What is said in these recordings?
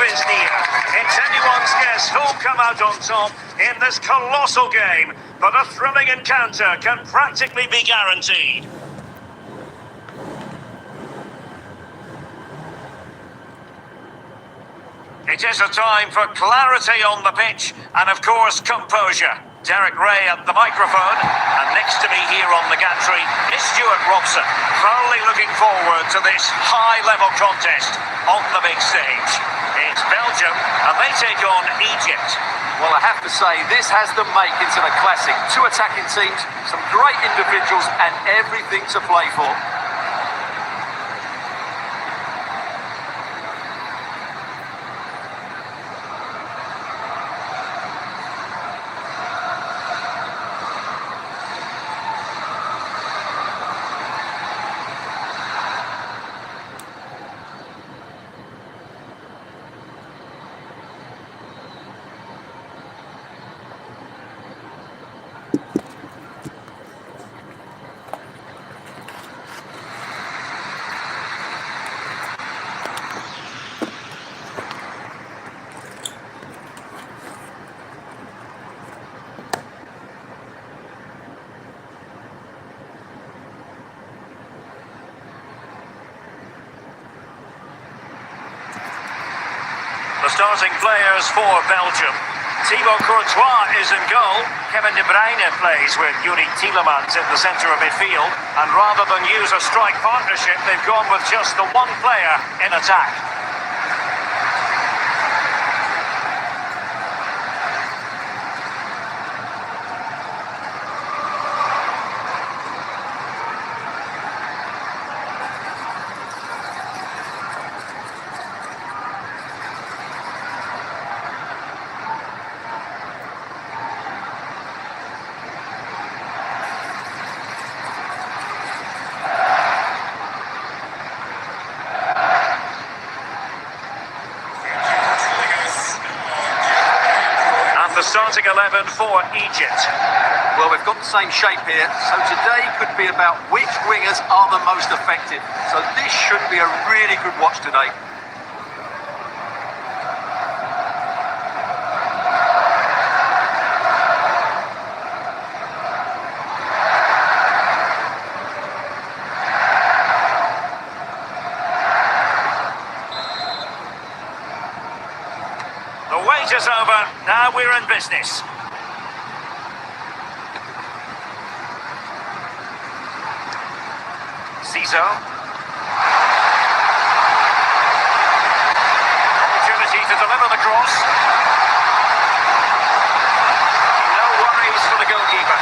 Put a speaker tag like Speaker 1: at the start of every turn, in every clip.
Speaker 1: is near. It's anyone's guess who'll come out on top in this colossal game, but a thrilling encounter can practically be guaranteed. It is a time for clarity on the pitch and, of course, composure. Derek Ray at the microphone, and next to me here on the gantry is Stuart Robson, thoroughly looking forward to this high-level contest on the big stage. It's Belgium, and they take on Egypt.
Speaker 2: Well, I have to say, this has the makings of a classic. Two attacking teams, some great individuals, and everything to play for.
Speaker 1: The starting players for Belgium. Thibaut Courtois is in goal. Kevin De Bruyne plays with Yuri Tielemans in the centre of midfield. And rather than use a strike partnership, they've gone with just the one player in attack. The starting 11 for Egypt.
Speaker 2: Well, we've got the same shape here, so today could be about which wingers are the most effective. So this should be a really good watch today.
Speaker 1: The wait is over, now we're in business. Ciso. Opportunity to deliver the cross. No worries for the goalkeeper.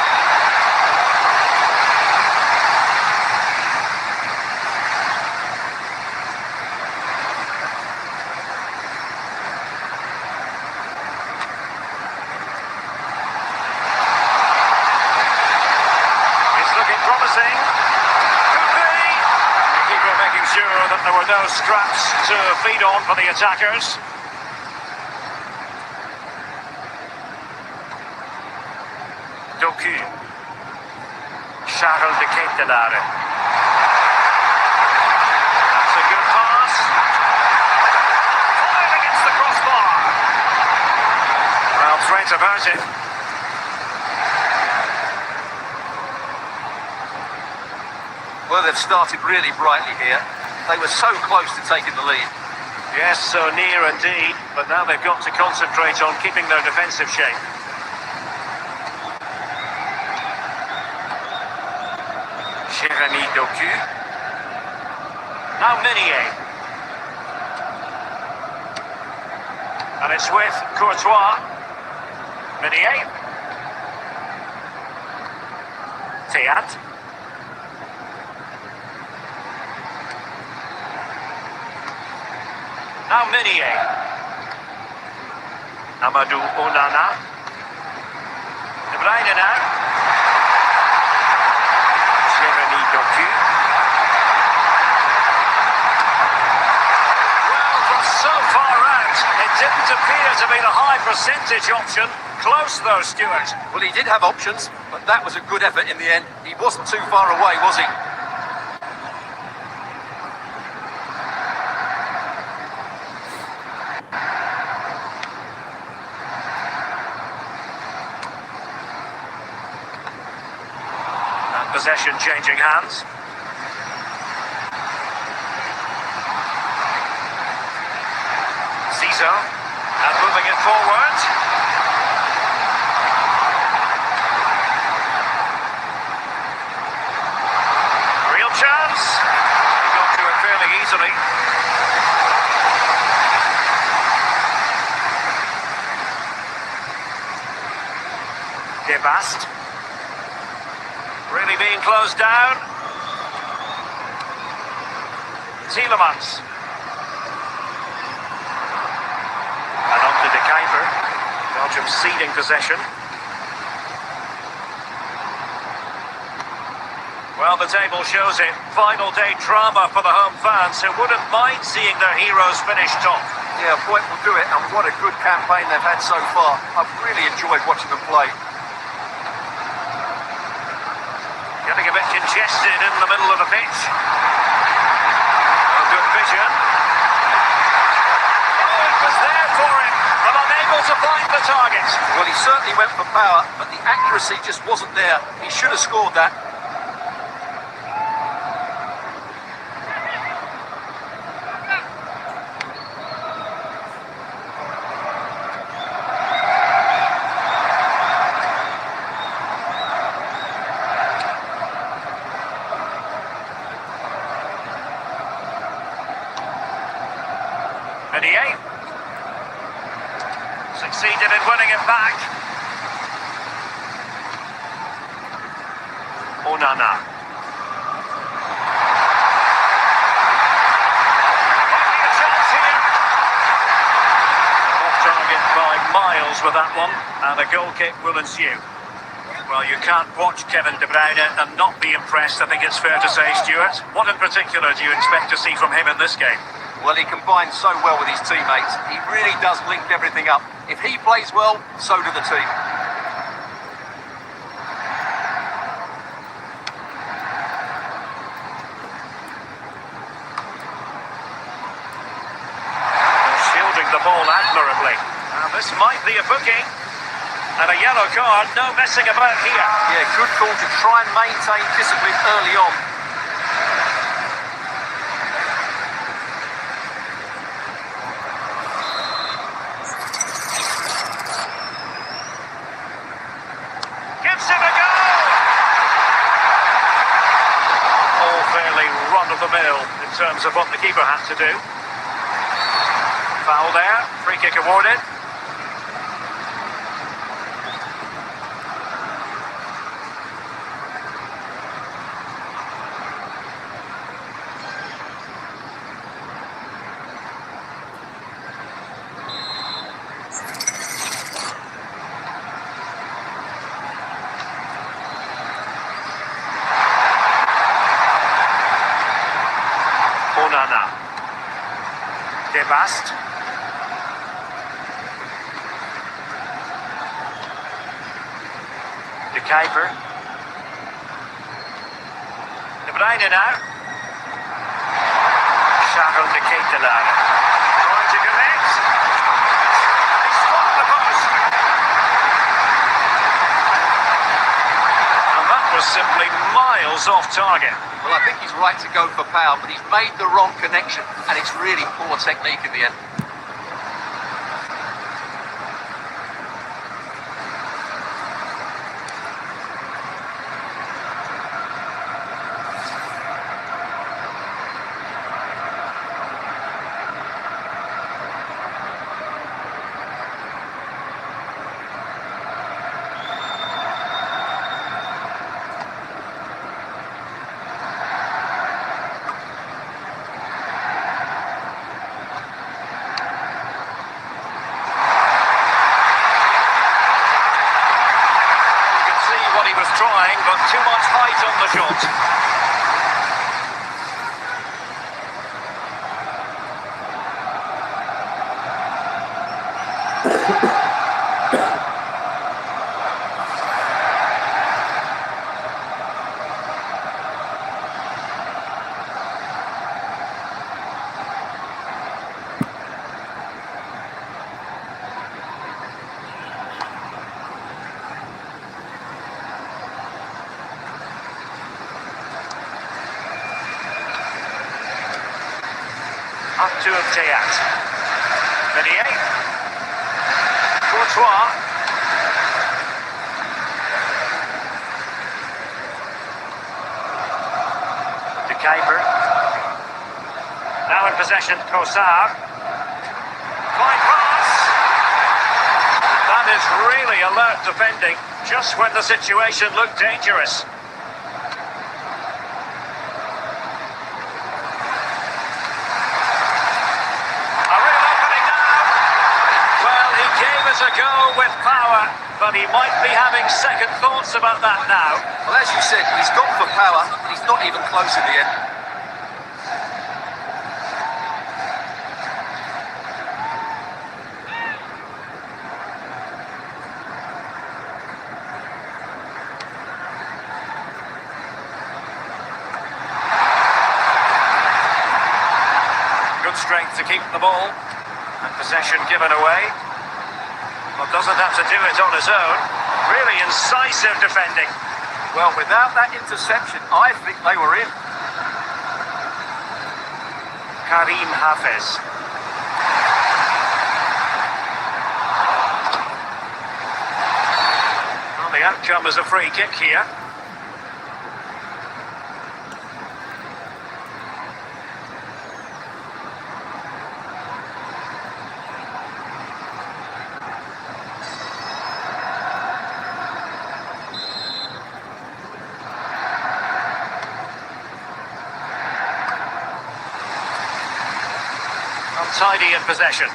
Speaker 1: Promising. Could be. The keeper making sure that there were no scraps to feed on for the attackers. Doku. Charles de Ketelaere. That's a good pass. Fired against the crossbar. Well, threat about it.
Speaker 2: Well, they've started really brightly here. They were so close to taking the lead.
Speaker 1: Yes, so near indeed, but now they've got to concentrate on keeping their defensive shape. Jeremy Doku. Now Minier. And it's with Courtois. Minier. Theat. Now Minier. Amadou Onana. De Bruyne now. Jeremy Doku. Well, from so far out, it didn't appear to be the high percentage option. Close though, Stuart.
Speaker 2: Well, he did have options, but that was a good effort in the end. He wasn't too far away, was he?
Speaker 1: possession changing hands. Zizo, and moving it forward. Real chance. He got to it fairly easily. Debast. Really being closed down. Tielemans. And on to De Kuiper. Belgium ceding possession. Well, the table shows it. Final day drama for the home fans who wouldn't mind seeing their heroes finish top.
Speaker 2: Yeah, a point will do it, and what a good campaign they've had so far. I've really enjoyed watching them play.
Speaker 1: Getting a bit congested in the middle of the pitch. Oh, good vision. Oh, it was there for him, but unable to find the target.
Speaker 2: Well, he certainly went for power, but the accuracy just wasn't there. He should have scored that.
Speaker 1: Succeeded in winning it back. Onana. Might be a chance here. Off target by miles with that one, and a goal kick will ensue. Well, you can't watch Kevin De Bruyne and not be impressed, I think it's fair to say, Stuart. What in particular do you expect to see from him in this game?
Speaker 2: Well, he combines so well with his teammates. He really does link everything up. If he plays well, so do the team.
Speaker 1: Shielding the ball admirably. Now, this might be a booking. And a yellow card, no messing about here.
Speaker 2: Yeah, good call to try and maintain discipline early on.
Speaker 1: Gives him a go! All fairly run-of-the-mill in terms of what the keeper had to do. Foul there, free kick awarded. Onana. Debast. De Kuiper. De Bruyne now. Shadow de Ketelaar. Trying to connect. He struck the post. And that was simply miles off target.
Speaker 2: Well, I think he's right to go for power, but he's made the wrong connection, and it's really poor technique in the end.
Speaker 1: Trying, but too much height on the shot. Up to Teat. Menier. Courtois. De Kuiper. Now in possession, Kossar. Fine pass. That is really alert defending, just when the situation looked dangerous. A go with power, but he might be having second thoughts about that now.
Speaker 2: Well, as you said, he's gone for power, but he's not even close in the end.
Speaker 1: Good strength to keep the ball, and possession given away. Well, doesn't have to do it on his own. Really incisive defending.
Speaker 2: Well, without that interception, I think they were in.
Speaker 1: Karim Hafez. Well, the outcome is a free kick here. Tidy in possession.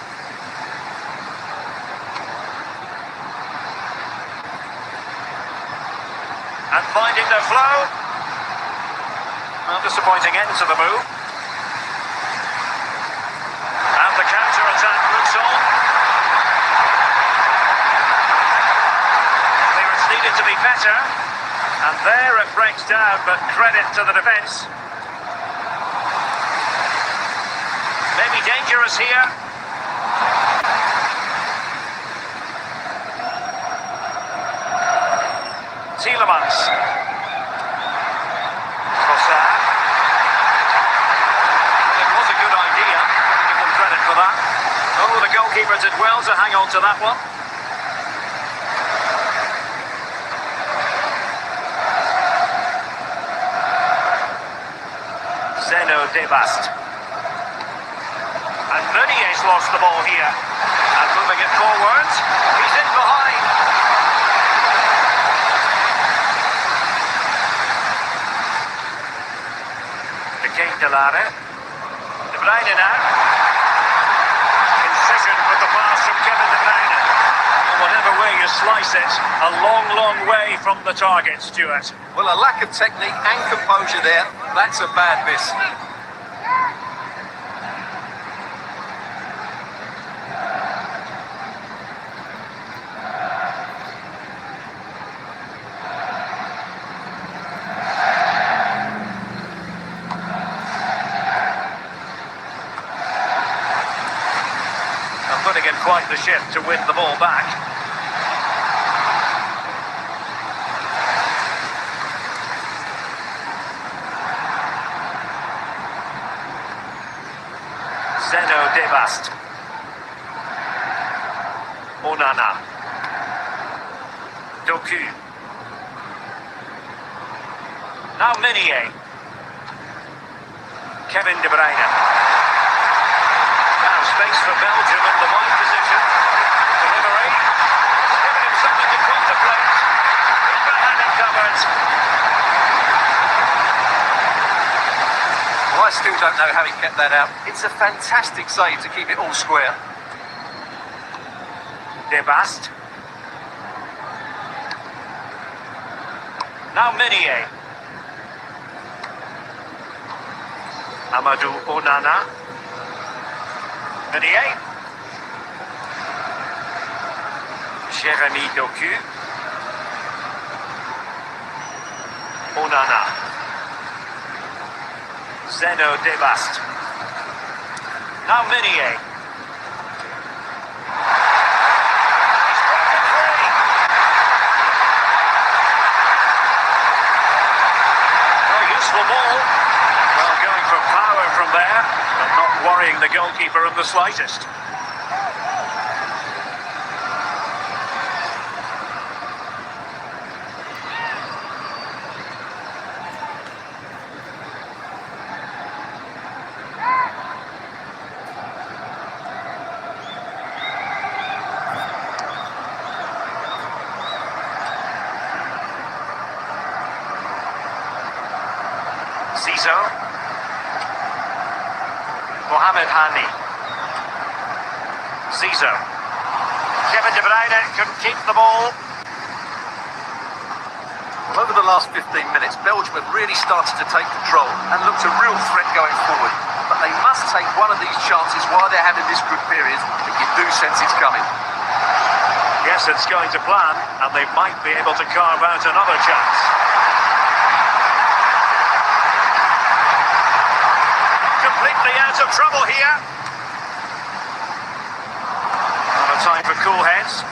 Speaker 1: And finding their flow. Well, disappointing end to the move. And the counter-attack looks on. Clearance needed to be better. And there it breaks down, but credit to the defence. Maybe dangerous here. Tielemans. Kossar. It was a good idea. Give them credit for that. Oh, the goalkeeper did well to hang on to that one. Zeno Debast. And Menier's lost the ball here. And moving it forward. He's in behind. De Ketelare. De Bruyne now. Incision with the pass from Kevin De Bruyne. Well, whatever way you slice it, a long, long way from the target, Stuart.
Speaker 2: Well, a lack of technique and composure there. That's a bad miss.
Speaker 1: Putting in quite the shift to win the ball back. Zeno Debast. Onana. Doku. Now Menier. Kevin De Bruyne. Space for Belgium in the wide position. Delivery. It's given him something to contemplate. Fifa had it covered.
Speaker 2: Well, I still don't know how he kept that out. It's a fantastic save to keep it all square.
Speaker 1: Debast. Now Menier. Amadou Onana. Menier. Jérémy Doku. Onana. Zeno Debast. Now Menier. He's broken free. Oh, useful ball. Well, going for power from there, but not worrying the goalkeeper in the slightest. Ciso. Mohamed Hani. Ciso. Kevin De Bruyne couldn't keep the ball.
Speaker 2: Well, over the last 15 minutes, Belgium have really started to take control and looked a real threat going forward. But they must take one of these chances while they're having this good period if you do sense it's coming.
Speaker 1: Yes, it's going to plan, and they might be able to carve out another chance. Completely out of trouble here. Not a time for cool heads.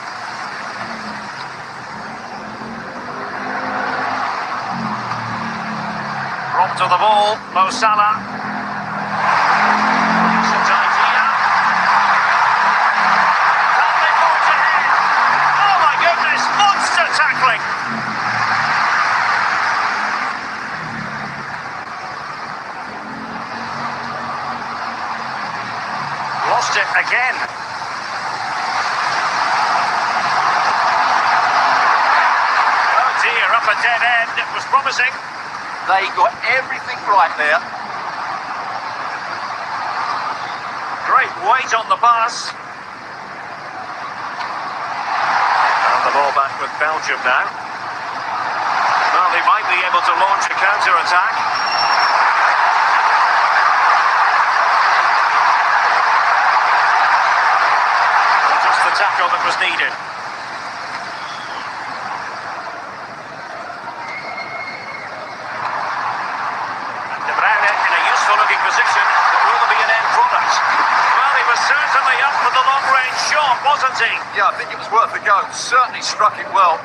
Speaker 1: Robbed to the ball, Mo Salah. Decent idea. Lovely forward ahead. Oh my goodness, monster tackling. Lost it again. Oh dear, up a dead end. It was promising.
Speaker 2: They got everything right there.
Speaker 1: Great weight on the pass. And the ball back with Belgium now. Well, they might be able to launch a counter-attack. Just the tackle that was needed. Looking position, but will there be an end product? Well, he was certainly up for the long-range shot, wasn't he?
Speaker 2: Yeah, I think it was worth a go. Certainly struck it well.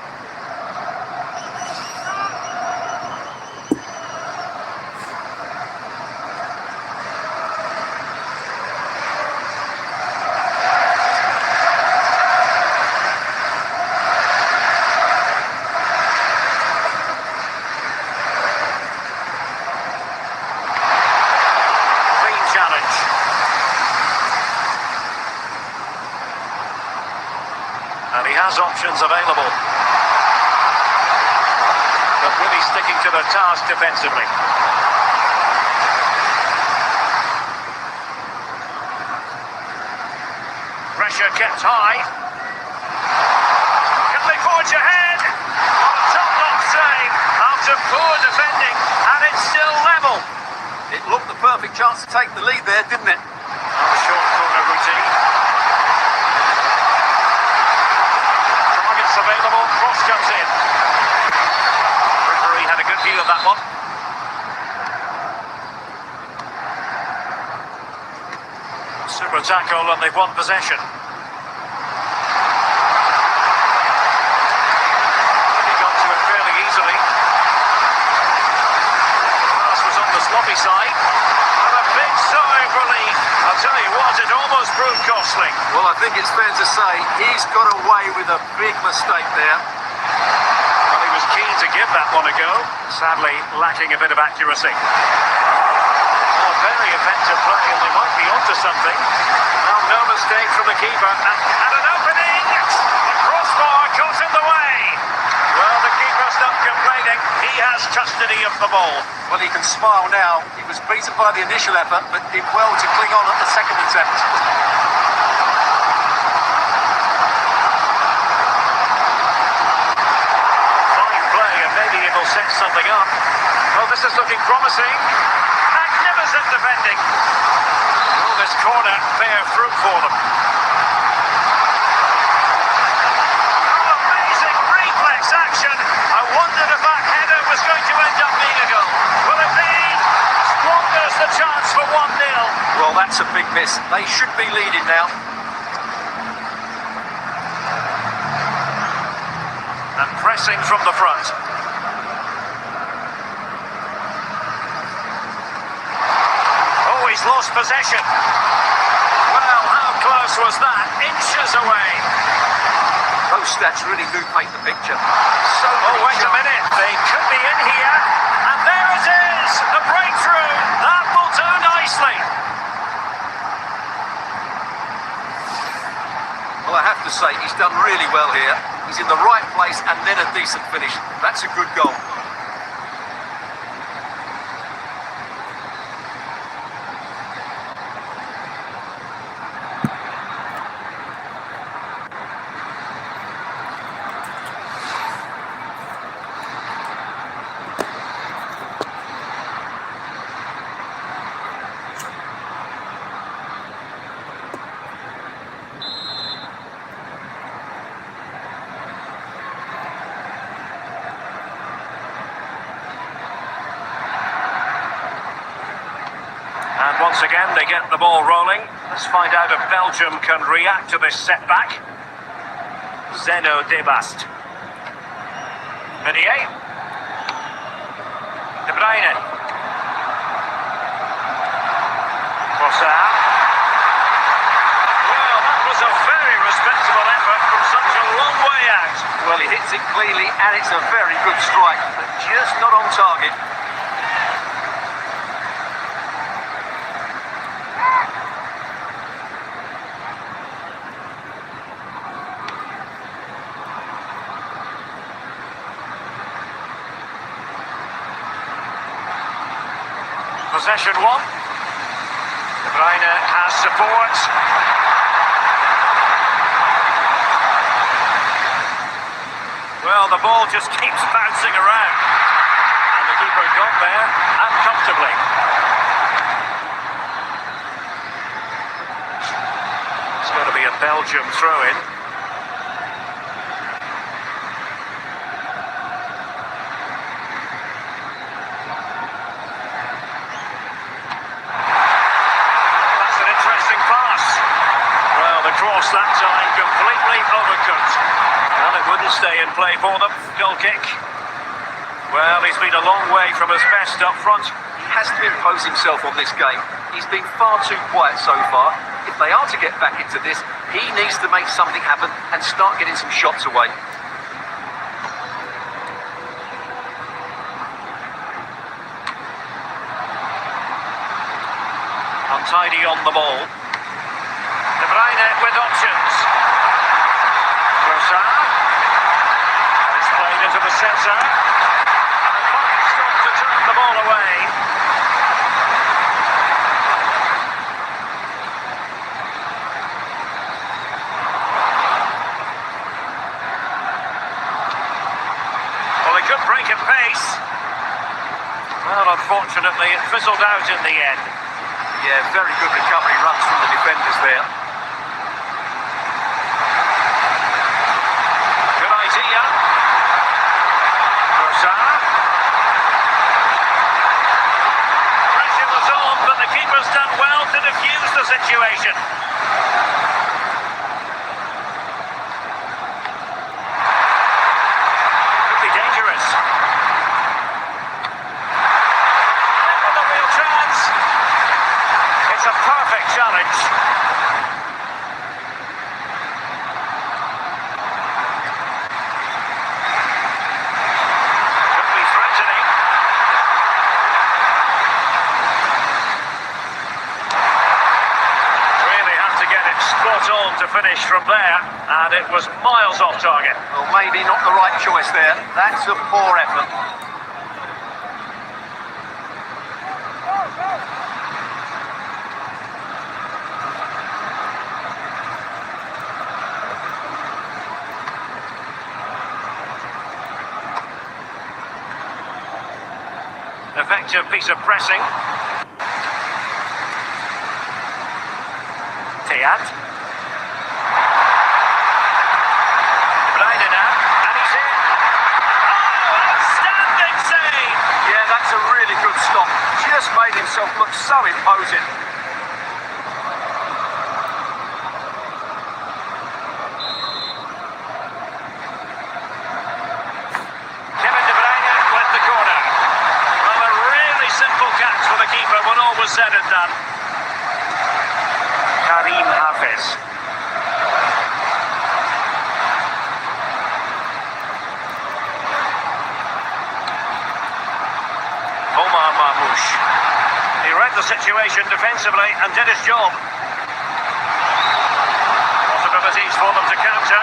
Speaker 1: And he has options available. But really sticking to their task defensively. Pressure kept high. Can they forge ahead? On a top-notch save after poor defending, and it's still level.
Speaker 2: It looked the perfect chance to take the lead there, didn't it?
Speaker 1: A short corner routine. Available, cross comes in. Referee had a good view of that one. Super tackle and they've won possession. He got to it fairly easily. The pass was on the sloppy side. And a big sigh of relief. I'll tell you what, it almost proved costly.
Speaker 2: Well, I think it's fair to say he's got away with a big mistake there.
Speaker 1: Well, he was keen to give that one a go, sadly lacking a bit of accuracy. Oh, very effective play, and they might be onto something. Well, no mistake from the keeper, and an opening! The crossbar caught in the way! Well, the keeper's not complaining, he has custody of the ball.
Speaker 2: Well, he can smile now. He was beaten by the initial effort, but did well to cling on at the second attempt.
Speaker 1: Fine play, and maybe it'll set something up. Well, this is looking promising. Magnificent defending. Will this corner bear fruit for them? Oh, amazing reflex action. I wondered if that header was going to end up being a goal. Will it be? Squanders the chance for 1-0.
Speaker 2: Well, that's a big miss. They should be leading now.
Speaker 1: And pressing from the front. has lost possession. Well, how close was that? Inches away.
Speaker 2: Those stats really do paint the picture.
Speaker 1: Oh, wait a minute. They could be in here. And there it is. The breakthrough. That will do nicely.
Speaker 2: Well, I have to say, he's done really well here. He's in the right place and then a decent finish. That's a good goal.
Speaker 1: And once again, they get the ball rolling. Let's find out if Belgium can react to this setback. Zeno Debast. Meunier. De Bruyne. Trossard. Well, that was a very respectable effort from such a long way out.
Speaker 2: Well, he hits it cleanly and it's a very good strike, but just not on target.
Speaker 1: Possession one. De Bruyne has support. Well, the ball just keeps bouncing around. And the keeper got there and comfortably. It's going to be a Belgium throw-in. Cross that time completely overcooked. Well, it wouldn't stay in play for them. Goal kick. Well, he's been a long way from his best up front.
Speaker 2: He has to impose himself on this game. He's been far too quiet so far. If they are to get back into this, he needs to make something happen and start getting some shots away.
Speaker 1: Untidy on the ball. De Bruyne with options. Trossard. It's played into the centre. And a fine stop to turn the ball away. Well, they could break at pace. Well, unfortunately, it fizzled out in the end.
Speaker 2: Yeah, very good recovery runs from the defenders there.
Speaker 1: Good idea. Trossard. Pressure was on, but the keeper's done well to defuse the situation. Could be dangerous. With a real chance. It's a perfect challenge. Could be threatening. Really had to get it spot on to finish from there, and it was miles off target.
Speaker 2: Well, maybe not the right choice there. That's a poor effort.
Speaker 1: Effective piece of pressing. Théâtre. Bruyne now, and he's in. Oh, outstanding save!
Speaker 2: Yeah, that's a really good stop. Just made himself look so imposing.
Speaker 1: Simple catch for the keeper when all was said and done. Hafez. He read the situation defensively and did his job. Possibilities for them to counter.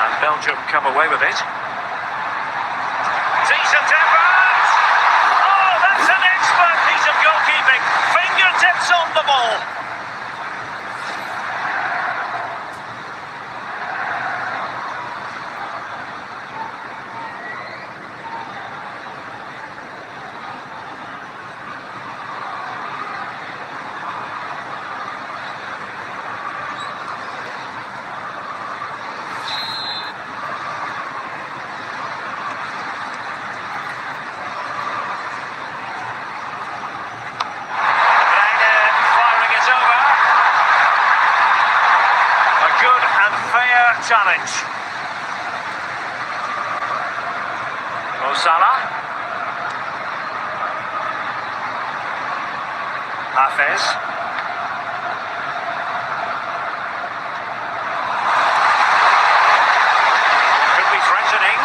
Speaker 1: And Belgium come away with it. Decent effort! Oh, that's an expert piece of goalkeeping. Fingertips on the ball. Challenge. Salah. Hafez. Could be threatening.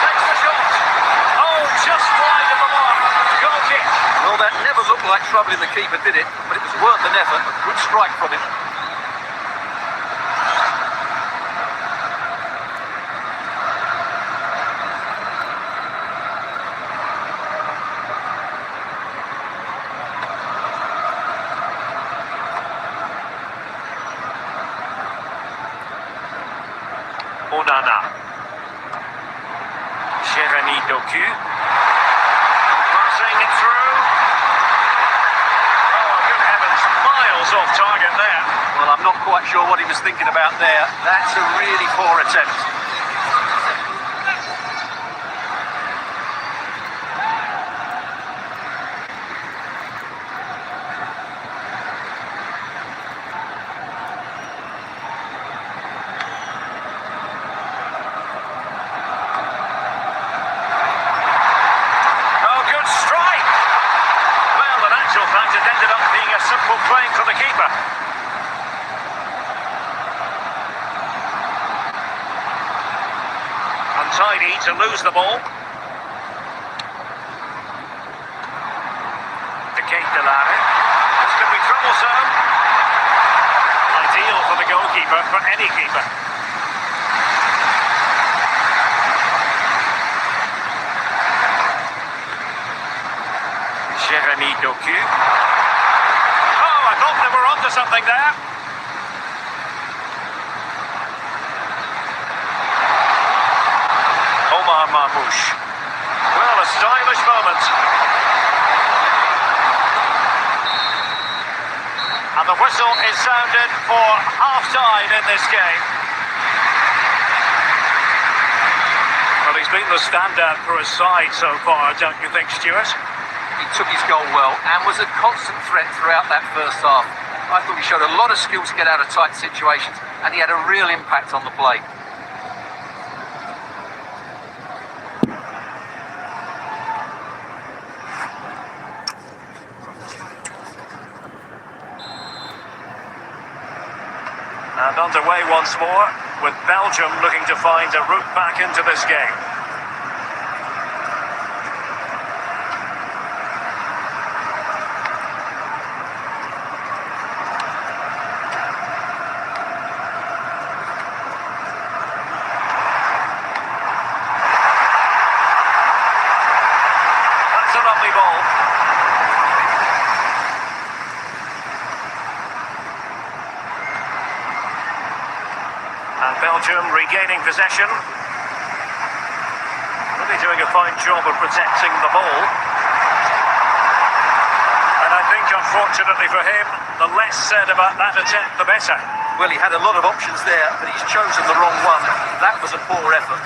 Speaker 1: Takes the shot. Oh, just wide of the mark. Goal kick.
Speaker 2: Well, that never looked like troubling the keeper, did it? But it was worth an effort. A good strike from him.
Speaker 1: Onana. Jeremy Doku. Passing it through. Oh, good heavens. Miles off target there.
Speaker 2: Well, I'm not quite sure what he was thinking about there. That's a really poor attempt.
Speaker 1: It ended up being a simple claim for the keeper. Untidy to lose the ball. To Kate Delare. This could be troublesome. Ideal for the goalkeeper, for any keeper. Jeremy Doku. Oh, I thought they were onto something there. Omar Marmoush. Well, a stylish moment. And the whistle is sounded for half-time in this game. Well, he's been the standout for his side so far, don't you think, Stuart?
Speaker 2: He took his goal well and was a constant threat throughout that first half. I thought he showed a lot of skill to get out of tight situations, and he had a real impact on the play.
Speaker 1: And underway once more, with Belgium looking to find a route back into this game. That's a lovely ball. And Belgium regaining possession. Really doing a fine job of protecting the ball. And I think, unfortunately for him, the less said about that attempt, the better.
Speaker 2: Well, he had a lot of options there, but he's chosen the wrong one. That was a poor effort.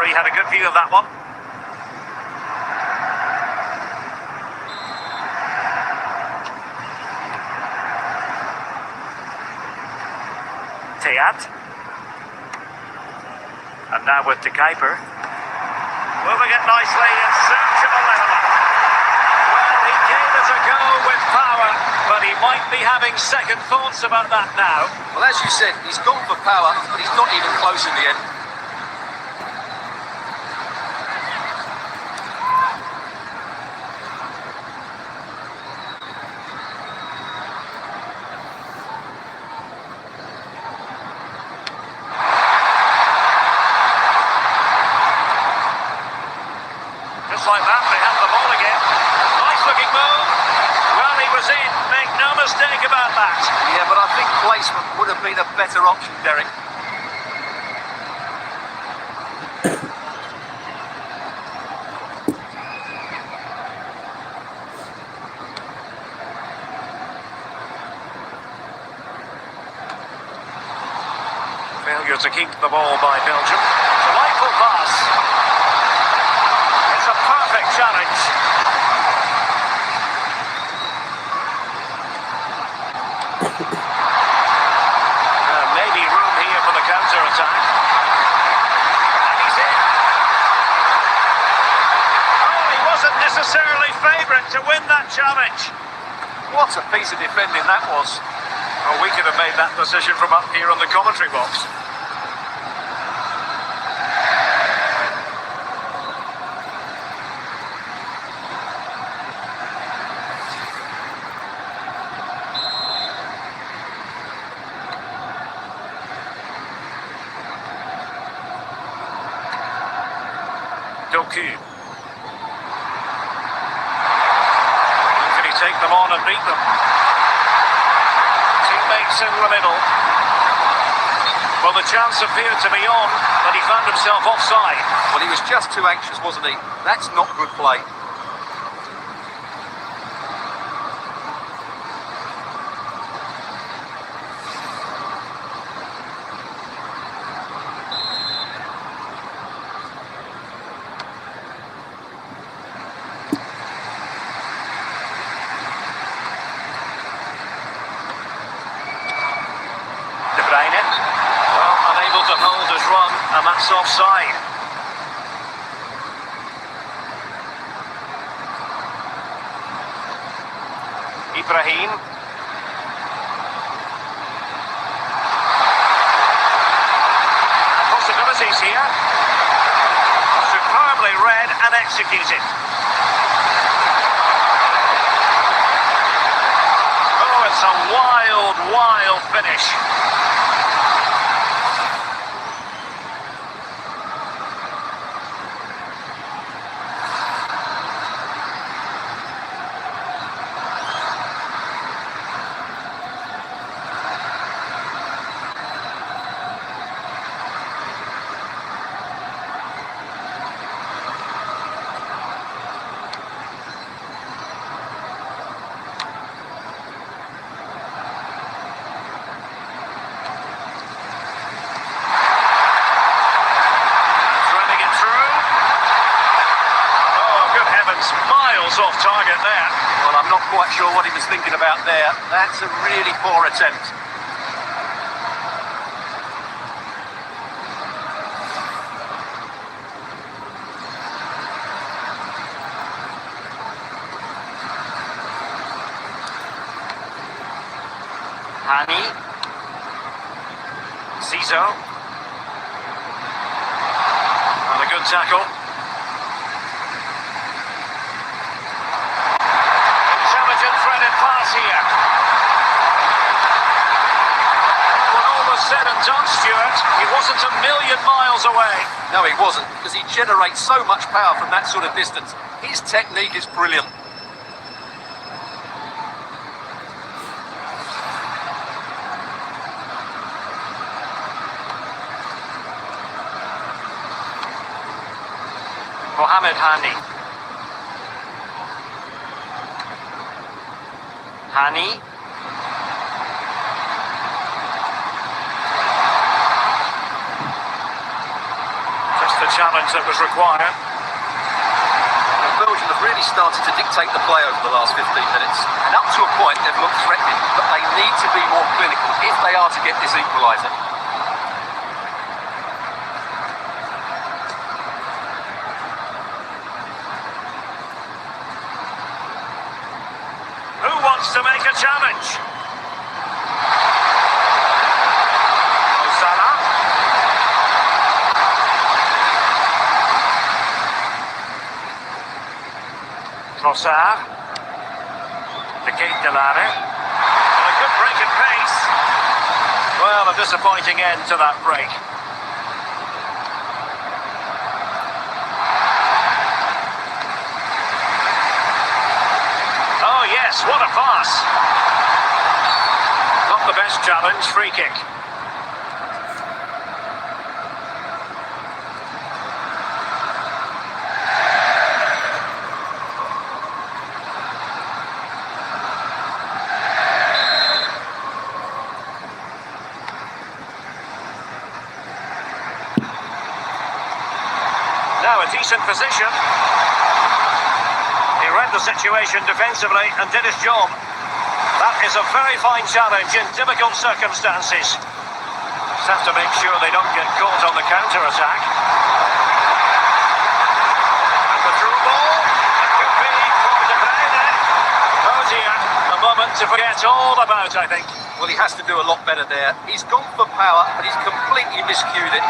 Speaker 1: he had a good view of that one. Teat. And now with De Kuiper. Moving it nicely in search of a leveller. Well, he gave it a go with power, but he might be having second thoughts about that now.
Speaker 2: Well, as you said, he's gone for power, but he's not even close in the end.
Speaker 1: Just like that, they have the ball again. Nice looking move. Well, he was in. Make no mistake about that.
Speaker 2: Yeah, but I think placement would have been a better option, Derek.
Speaker 1: Failure to keep the ball by Belgium. Delightful pass. It's a perfect challenge. Maybe room here for the counter-attack. And he's in. Oh, he wasn't necessarily favourite to win that challenge.
Speaker 2: What a piece of defending that was.
Speaker 1: Well, we could have made that decision from up here on the commentary box. Doku. Can he take them on and beat them? Teammates in the middle. Well, the chance appeared to be on, but he found himself offside.
Speaker 2: Well, he was just too anxious, wasn't he? That's not good play.
Speaker 1: Well, unable to hold his run, and that's offside. Ibrahim. Possibilities here. Superbly read and executed. Oh, it's a wild, wild finish. Miles off target there.
Speaker 2: Well, I'm not quite sure what he was thinking about there. That's a really poor attempt.
Speaker 1: Hani. Ciso. And a good tackle. Pass here. When all was said and done, Stuart, he wasn't a million miles away.
Speaker 2: No, he wasn't, because he generates so much power from that sort of distance. His technique is brilliant.
Speaker 1: Mohamed Hani. Hani. Just a the challenge that was required.
Speaker 2: And Belgium have really started to dictate the play over the last 15 minutes. And up to a point, they've looked threatening, but they need to be more clinical if they are to get this equaliser.
Speaker 1: Who wants to make a challenge? Trossard, the Kate Delare, and a good break in pace. Well, a disappointing end to that break. Oh yes, what a pass. Not the best challenge, free kick. Now a decent position. He read the situation defensively and did his job. That is a very fine challenge in difficult circumstances. Just have to make sure they don't get caught on the counter-attack. And the through ball. It could be for De Bruyne. Oh dear, a moment to forget all about, I think.
Speaker 2: Well, he has to do a lot better there. He's gone for power, but he's completely miscued it.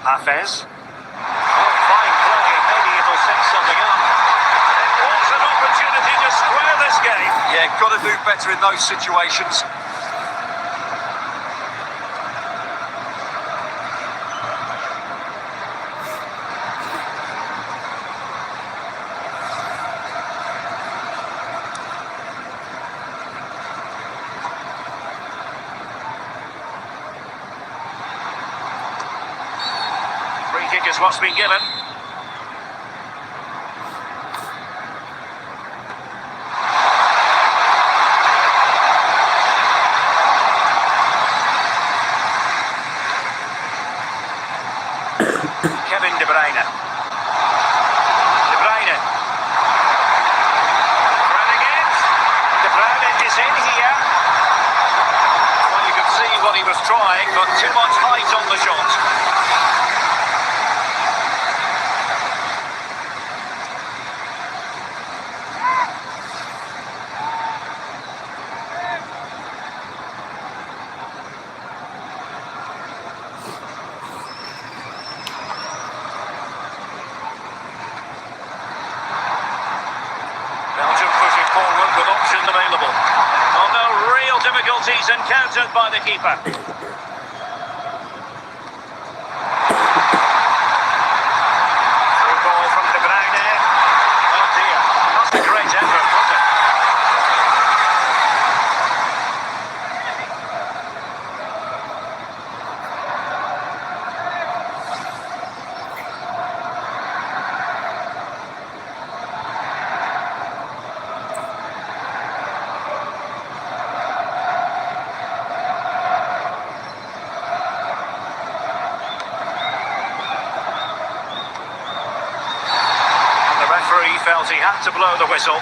Speaker 1: Hafez. Oh, fine play. Maybe it'll set something up. It was an opportunity to square this game.
Speaker 2: Yeah, got to do better in those situations.
Speaker 1: Kick is what's been given. Kevin De Bruyne. De Bruyne. Running it. De Bruyne is in here. Well, you could see what he was trying, but too much height on the shot. Belgium pushing forward with options available. Oh no, real difficulties encountered by the keeper. Through ball from De Bruyne. Oh dear, not a great effort, was it? He felt he had to blow the whistle.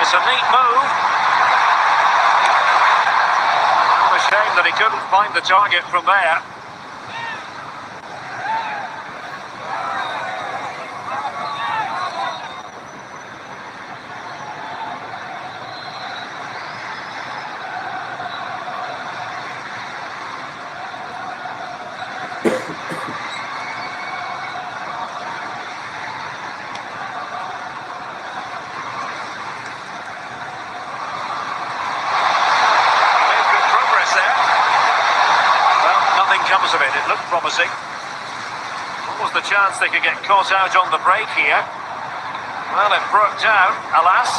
Speaker 1: It's a neat move. What a shame that he couldn't find the target from there. comes of it. It looked promising. What was the chance they could get caught out on the break here? Well, it broke down, alas.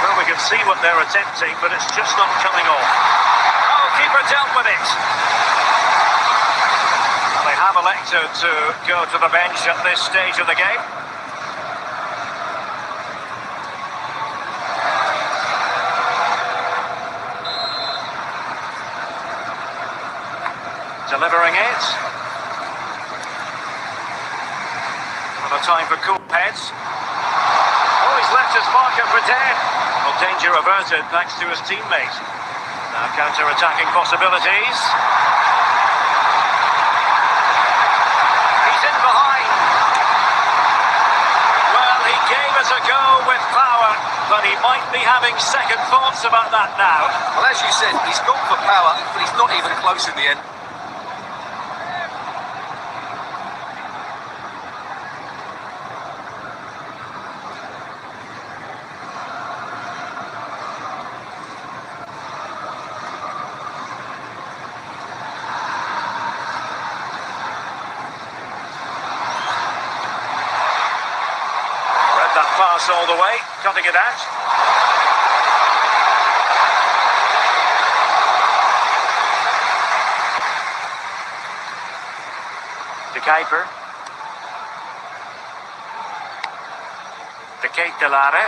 Speaker 1: Well, we can see what they're attempting, but it's just not coming off. Oh, keeper dealt with it. Well, they have elected to go to the bench at this stage of the game. Delivering it. Another time for cool heads. Oh, he's left his marker for dead. Well, danger averted thanks to his teammate. Now counter-attacking possibilities. He's in behind. Well, he gave it a go with power, but he might be having second thoughts about that now.
Speaker 2: Well, as you said, he's gone for power, but he's not even close in the end.
Speaker 1: Pass all the way, cutting it out. De Kuiper. De Ketelare.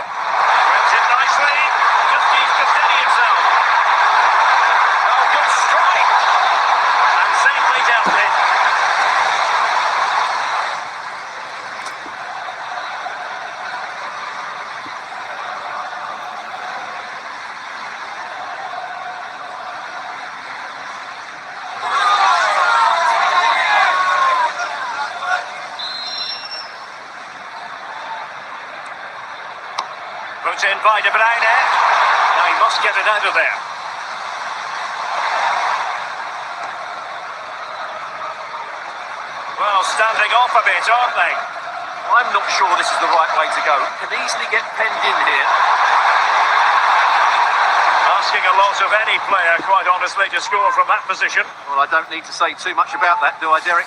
Speaker 1: Reps it nicely. Just needs to steady himself. Oh, good strike. And safely dealt with. Put in by De Bruyne. Now he must get it out of there. Well, standing off a bit, aren't they?
Speaker 2: I'm not sure this is the right way to go. Can easily get penned in here.
Speaker 1: Asking a lot of any player, quite honestly, to score from that position.
Speaker 2: Well, I don't need to say too much about that, do I, Derek?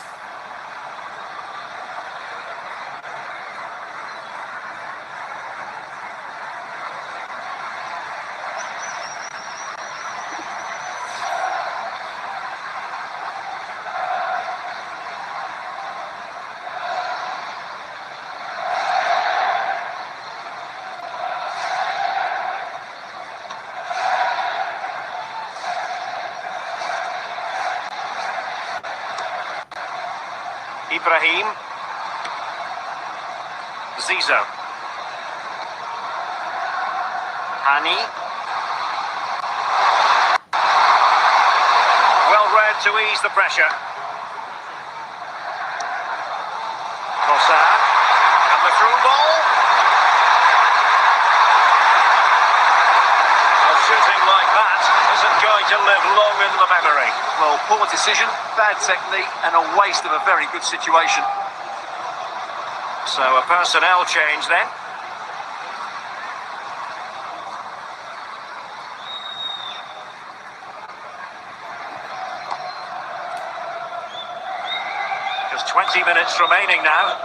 Speaker 1: Ibrahim. Zizo. Hani. Well read to ease the pressure. Trossard. And the through ball. Well, shooting like that isn't going to live long in the memory.
Speaker 2: Well, poor decision, bad technique, and a waste of a very good situation.
Speaker 1: So a personnel change then. Just 20 minutes remaining now.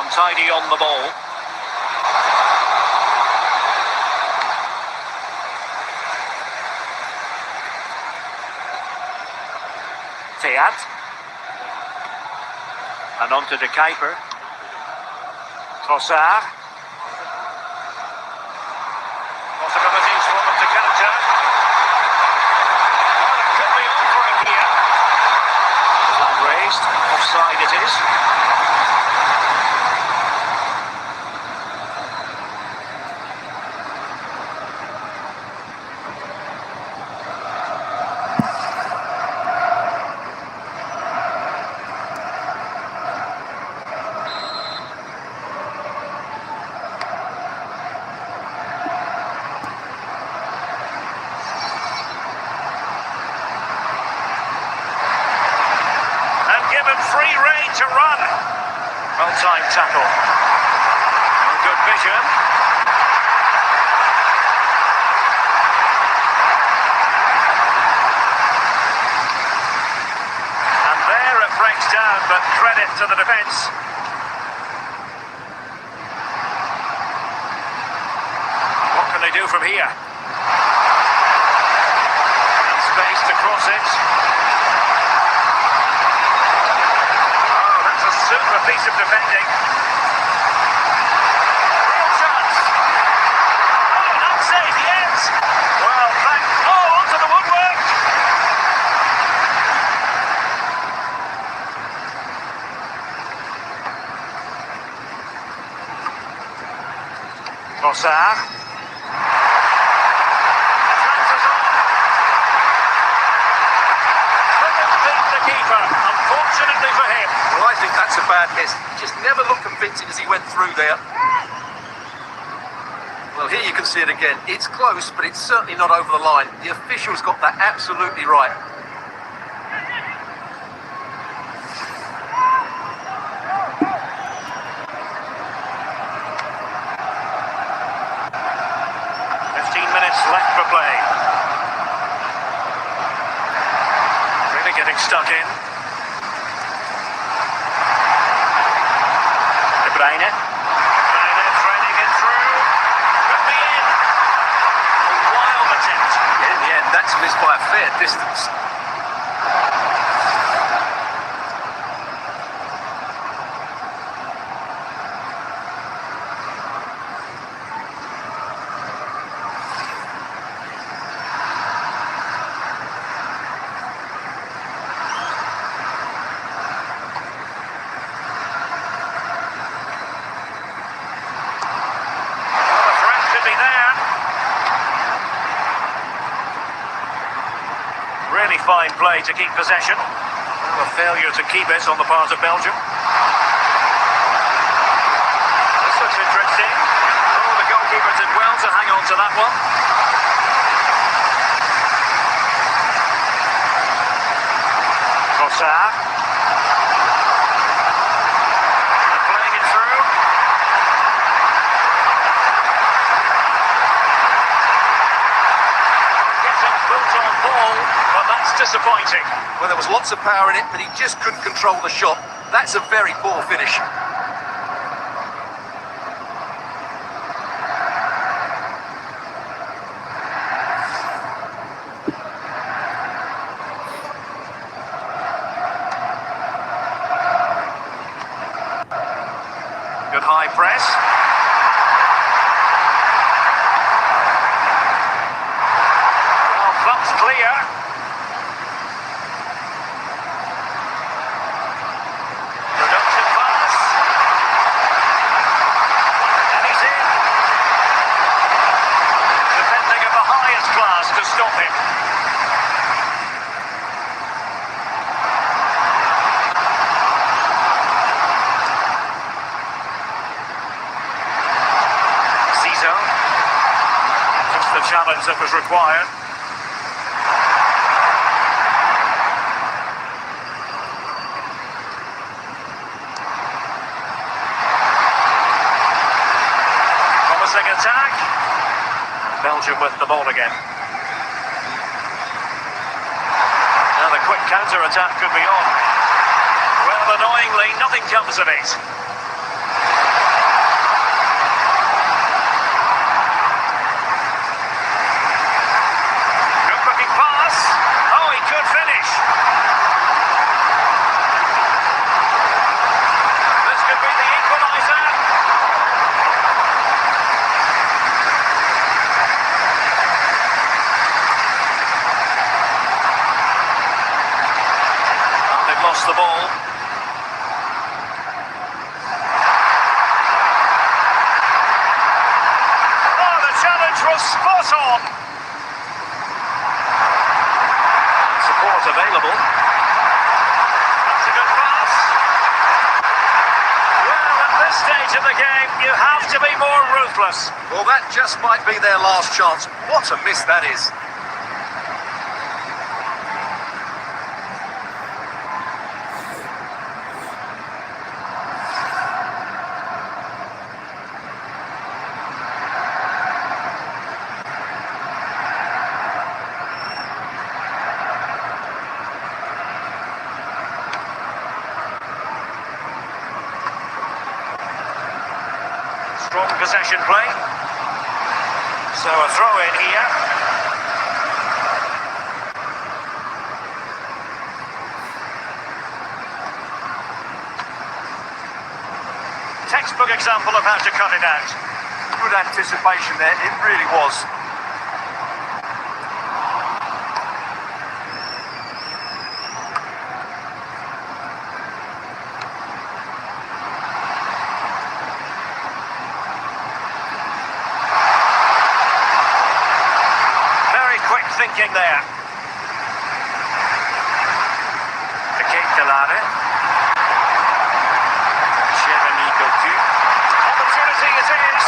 Speaker 1: Untidy on the ball. Teat. And on to De Kuiper. Trossard. Possibilities for them to counter. Well, it could be on for him here. Flag raised. Offside it is. Given free rein to run. Well-timed tackle. vision. And there it breaks down, but credit to the defence. What can they do from here? And space to cross it. Oh, that's a super piece of defending. Real chance. Oh, not safe yet. Well, onto the woodwork. Trossard. Chances on. Couldn't beat the keeper, unfortunately for him.
Speaker 2: Well, I think that's a bad miss. He just never looked convincing as he went through there. Well, here you can see it again. It's close, but it's certainly not over the line. The officials got that absolutely right.
Speaker 1: Left for play. Really getting stuck in. De Bruyne. Threading it through. Could be in. A wild attempt.
Speaker 2: In the end, that's missed by a fair distance.
Speaker 1: Really fine play to keep possession. Well, a failure to keep it on the part of Belgium. This looks interesting. Oh, the goalkeeper did well to hang on to that one. Trossard. Playing it through. Getting built on ball. But that's disappointing.
Speaker 2: Well, there was lots of power in it, but he just couldn't control the shot. That's a very poor finish.
Speaker 1: Good high press. Well, bumped clear. To stop him. Zizou. Just the challenge that was required. Promising attack. Belgium with the ball again. The quick counter-attack could be on. Well, annoyingly, nothing comes of it. Good-looking pass. Oh, he could finish. This could be the equaliser. Lost the ball. Oh, the challenge was spot on. Support available. That's a good pass. Well, at this stage of the game, you have to be more ruthless.
Speaker 2: Well, that just might be their last chance. What a miss that is.
Speaker 1: Strong possession play. So a throw in here. Textbook example of how to cut it out.
Speaker 2: Good anticipation there, it really was.
Speaker 1: Very quick thinking there. Opportunity it is.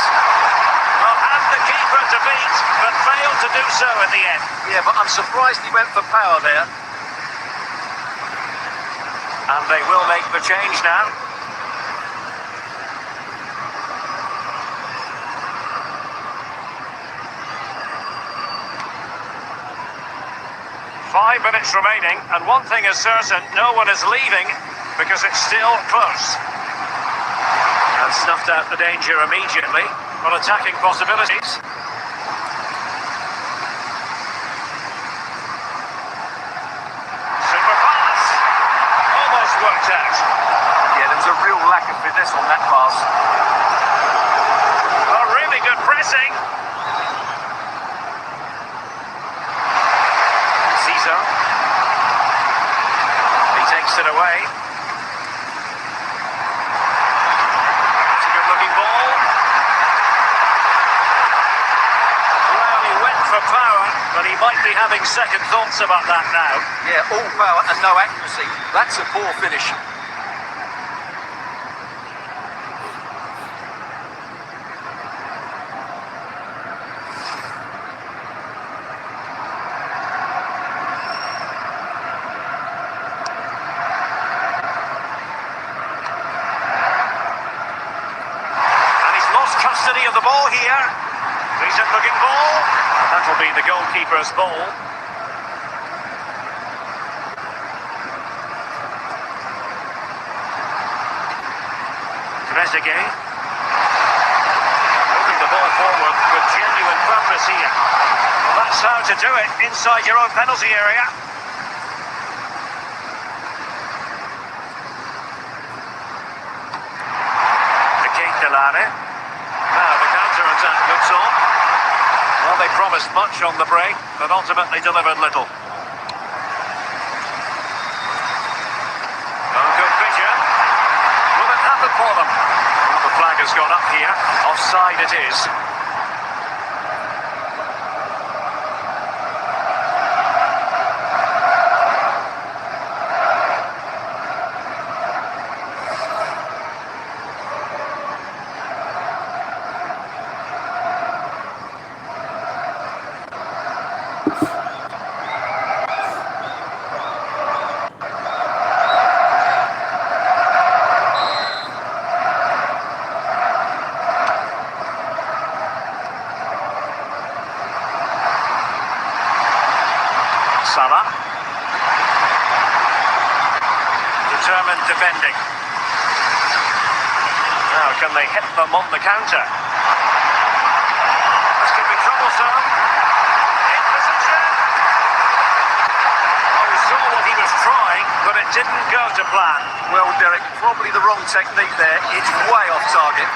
Speaker 1: Well, had the keeper to beat, but failed to do so in the end.
Speaker 2: Yeah, but I'm surprised he went for power there.
Speaker 1: And they will make the change now. Five minutes remaining, and one thing is certain, no one is leaving because it's still close. And snuffed out the danger immediately, but attacking possibilities. Super pass! Almost worked out.
Speaker 2: Yeah, there was a real lack of fitness on that pass.
Speaker 1: Oh, really good pressing. Ciso. He takes it away. Power, but he might be having second thoughts about that now.
Speaker 2: Yeah, all power and no accuracy. That's a poor finish.
Speaker 1: And he's lost custody of the ball here. Decent looking ball. That'll be the goalkeeper's ball. Trezeguet. Moving the ball forward with genuine purpose here. Well, that's how to do it inside your own penalty area. Now the counter-attack looks on. Well, they promised much on the break, but ultimately delivered little. Oh, good vision. Will it happen for them? Well, the flag has gone up here. Offside it is. Salah. Determined defending. Now, can they hit them on the counter? This could be troublesome. In position. Oh, we saw what he was trying, but it didn't go to plan.
Speaker 2: Well, Derek, probably the wrong technique there. It's way off target.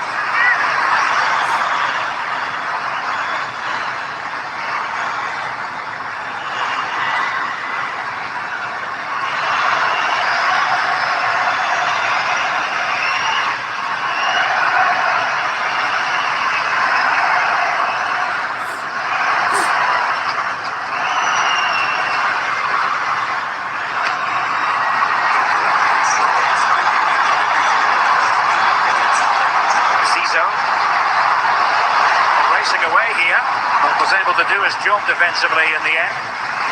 Speaker 1: Was able to do his job defensively in the end.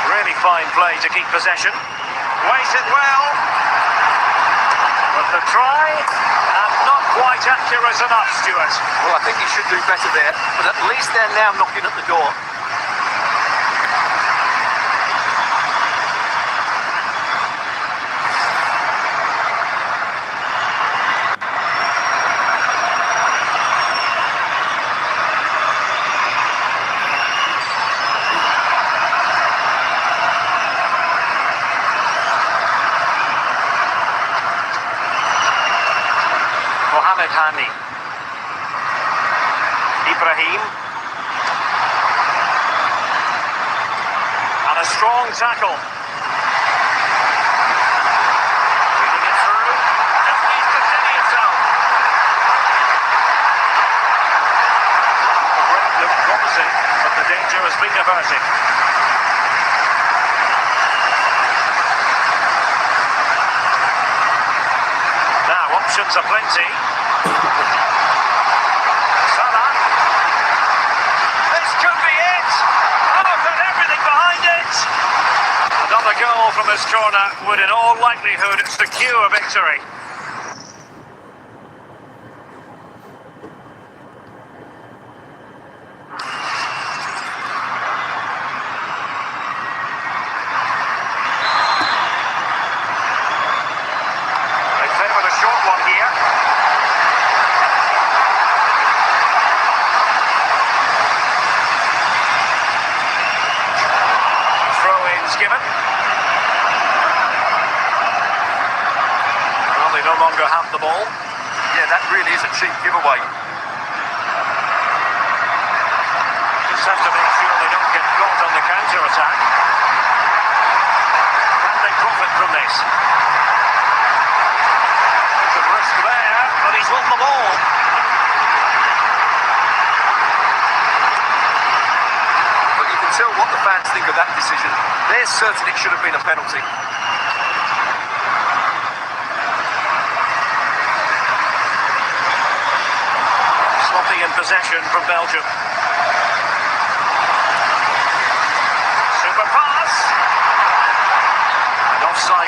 Speaker 1: Really fine play to keep possession. Waited well. But the try, and not quite accurate enough, Stuart.
Speaker 2: Well, I think he should do better there, but at least they're now knocking at the door.
Speaker 1: Mohamed Hani. Ibrahim. And a strong tackle. Reading it through. Just needs to steady himself. The break looked promising, but the danger has been averted. Now, options are plenty. Salah. This could be it. Oh, got everything behind it. Another goal from this corner would in all likelihood secure victory. They favour the short one here. Throw-in's given. Well, they no longer have the ball.
Speaker 2: Yeah, that really is a cheap giveaway.
Speaker 1: Just have to make sure they don't get caught on the counter-attack. Can they profit from this? There's a risk there, but he's won the ball.
Speaker 2: But you can tell what the fans think of that decision. They're certain it should have been a penalty.
Speaker 1: Sloppy in possession from Belgium. Super pass. And offside.